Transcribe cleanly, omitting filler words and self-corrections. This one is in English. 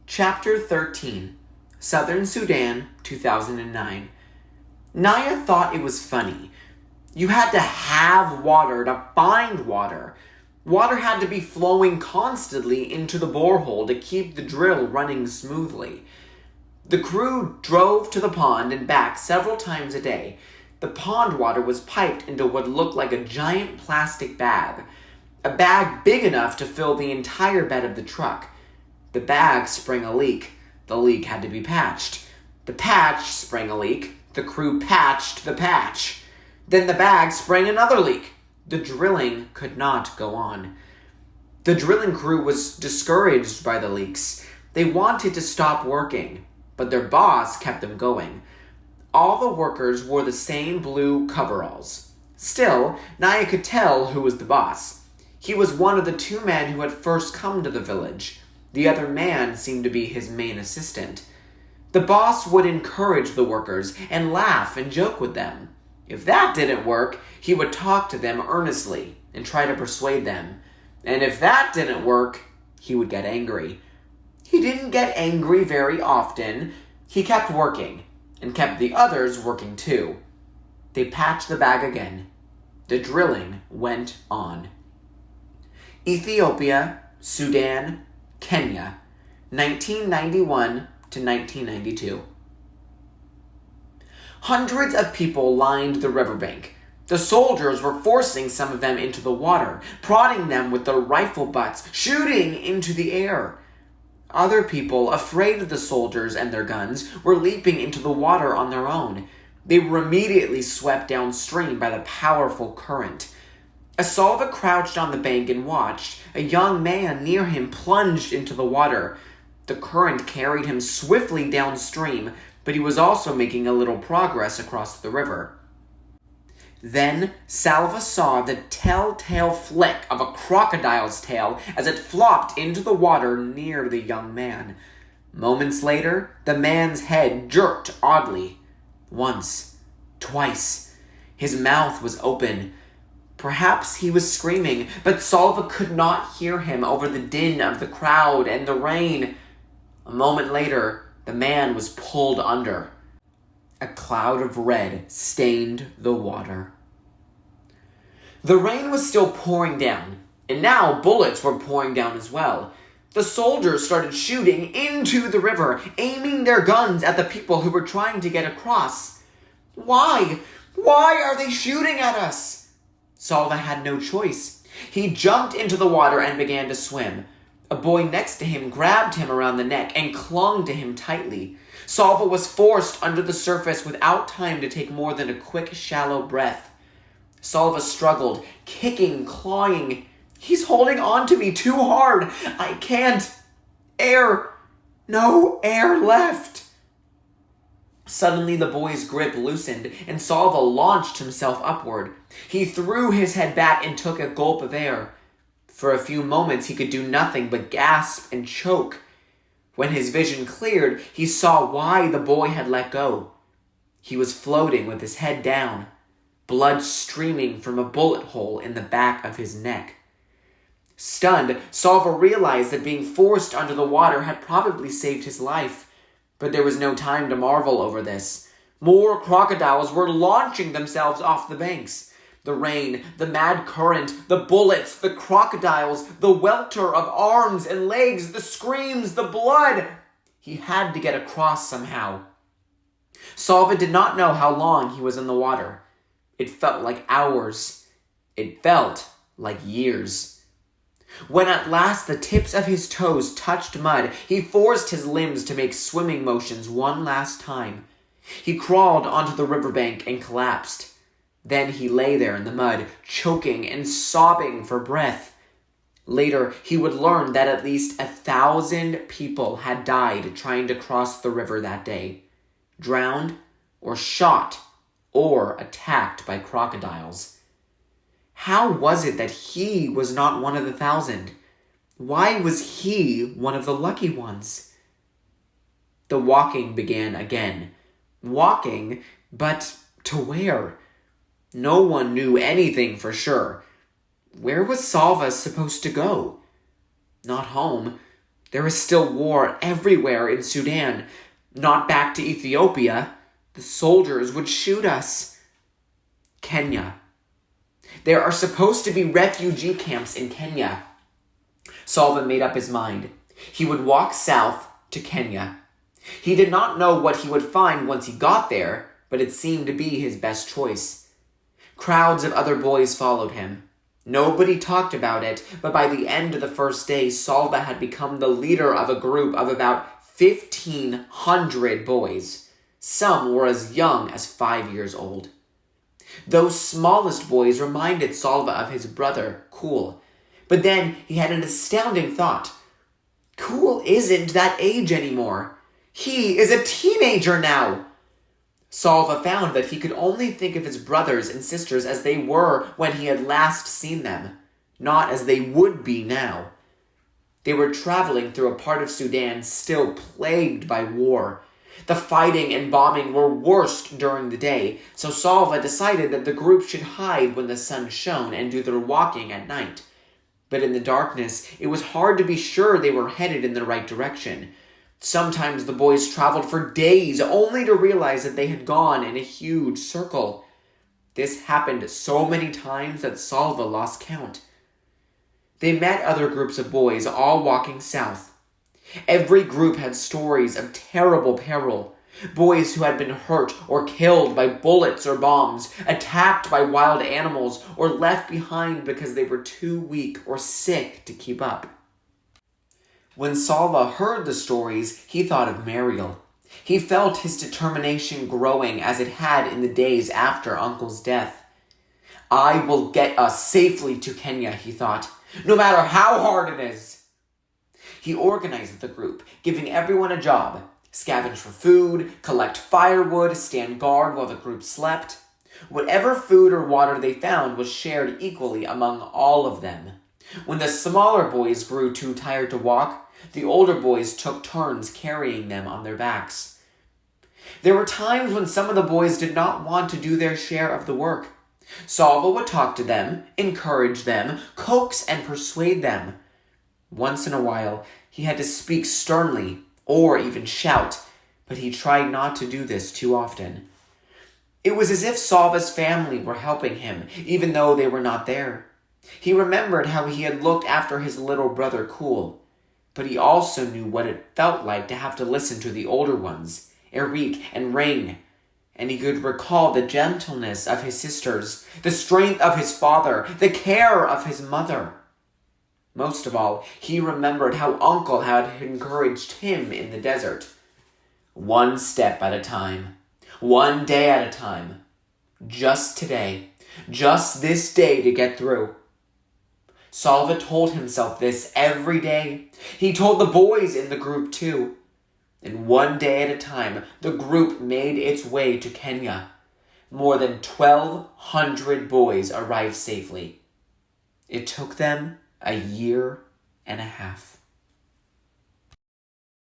Chapter 13, Southern Sudan, 2009. Naya thought it was funny. You had to have water to find water. Water had to be flowing constantly into the borehole to keep the drill running smoothly. The crew drove to the pond and back several times a day. The pond water was piped into what looked like a giant plastic bag. A bag big enough to fill the entire bed of the truck. The bag sprang a leak. The leak had to be patched. The patch sprang a leak. The crew patched the patch. Then the bag sprang another leak. The drilling could not go on. The drilling crew was discouraged by the leaks. They wanted to stop working, but their boss kept them going. All the workers wore the same blue coveralls. Still, Naya could tell who was the boss. He was one of the two men who had first come to the village. The other man seemed to be his main assistant. The boss would encourage the workers and laugh and joke with them. If that didn't work, he would talk to them earnestly and try to persuade them. And if that didn't work, he would get angry. He didn't get angry very often. He kept working and kept the others working too. They patched the bag again. The drilling went on. Ethiopia, Sudan, Kenya, 1991 to 1992. Hundreds of people lined the riverbank. The soldiers were forcing some of them into the water, prodding them with their rifle butts, shooting into the air. Other people, afraid of the soldiers and their guns, were leaping into the water on their own. They were immediately swept downstream by the powerful current. As Salva crouched on the bank and watched, a young man near him plunged into the water. The current carried him swiftly downstream, but he was also making a little progress across the river. Then Salva saw the telltale flick of a crocodile's tail as it flopped into the water near the young man. Moments later, the man's head jerked oddly. Once, twice. His mouth was open. Perhaps he was screaming, but Salva could not hear him over the din of the crowd and the rain. A moment later, the man was pulled under. A cloud of red stained the water. The rain was still pouring down, and now bullets were pouring down as well. The soldiers started shooting into the river, aiming their guns at the people who were trying to get across. Why? Why are they shooting at us? Salva had no choice. He jumped into the water and began to swim. A boy next to him grabbed him around the neck and clung to him tightly. Salva was forced under the surface without time to take more than a quick, shallow breath. Salva struggled, kicking, clawing. He's holding on to me too hard. I can't. Air. No air left. Suddenly the boy's grip loosened, and Salva launched himself upward. He threw his head back and took a gulp of air. For a few moments he could do nothing but gasp and choke. When his vision cleared, he saw why the boy had let go. He was floating with his head down, blood streaming from a bullet hole in the back of his neck. Stunned, Salva realized that being forced under the water had probably saved his life. But there was no time to marvel over this. More crocodiles were launching themselves off the banks. The rain, the mad current, the bullets, the crocodiles, the welter of arms and legs, the screams, the blood. He had to get across somehow. Salva did not know how long he was in the water. It felt like hours. It felt like years. When at last the tips of his toes touched mud, he forced his limbs to make swimming motions one last time. He crawled onto the riverbank and collapsed. Then he lay there in the mud, choking and sobbing for breath. Later, he would learn that at least 1,000 people had died trying to cross the river that day, drowned or shot or attacked by crocodiles. How was it that he was not one of the 1,000? Why was he one of the lucky ones? The walking began again. Walking, but to where? No one knew anything for sure. Where was Salva supposed to go? Not home. There is still war everywhere in Sudan. Not back to Ethiopia. The soldiers would shoot us. Kenya. There are supposed to be refugee camps in Kenya. Salva made up his mind. He would walk south to Kenya. He did not know what he would find once he got there, but it seemed to be his best choice. Crowds of other boys followed him. Nobody talked about it, but by the end of the first day, Salva had become the leader of a group of about 1,500 boys. Some were as young as 5 years old. Those smallest boys reminded Salva of his brother, Cool. But then he had an astounding thought. Cool isn't that age anymore. He is a teenager now. Salva found that he could only think of his brothers and sisters as they were when he had last seen them, not as they would be now. They were traveling through a part of Sudan still plagued by war. The fighting and bombing were worst during the day, so Salva decided that the group should hide when the sun shone and do their walking at night. But in the darkness, it was hard to be sure they were headed in the right direction. Sometimes the boys traveled for days, only to realize that they had gone in a huge circle. This happened so many times that Salva lost count. They met other groups of boys, all walking south. Every group had stories of terrible peril. Boys who had been hurt or killed by bullets or bombs, attacked by wild animals, or left behind because they were too weak or sick to keep up. When Salva heard the stories, he thought of Mariel. He felt his determination growing as it had in the days after Uncle's death. I will get us safely to Kenya, he thought, no matter how hard it is. He organized the group, giving everyone a job. Scavenge for food, collect firewood, stand guard while the group slept. Whatever food or water they found was shared equally among all of them. When the smaller boys grew too tired to walk, the older boys took turns carrying them on their backs. There were times when some of the boys did not want to do their share of the work. Salva would talk to them, encourage them, coax and persuade them. Once in a while, he had to speak sternly or even shout, but he tried not to do this too often. It was as if Salva's family were helping him, even though they were not there. He remembered how he had looked after his little brother Cool, but he also knew what it felt like to have to listen to the older ones, Eric and Ring, and he could recall the gentleness of his sisters, the strength of his father, the care of his mother. Most of all, he remembered how Uncle had encouraged him in the desert. One step at a time, one day at a time. Just today, just this day to get through. Salva told himself this every day. He told the boys in the group too. And one day at a time, the group made its way to Kenya. More than 1,200 boys arrived safely. It took them a year and a half.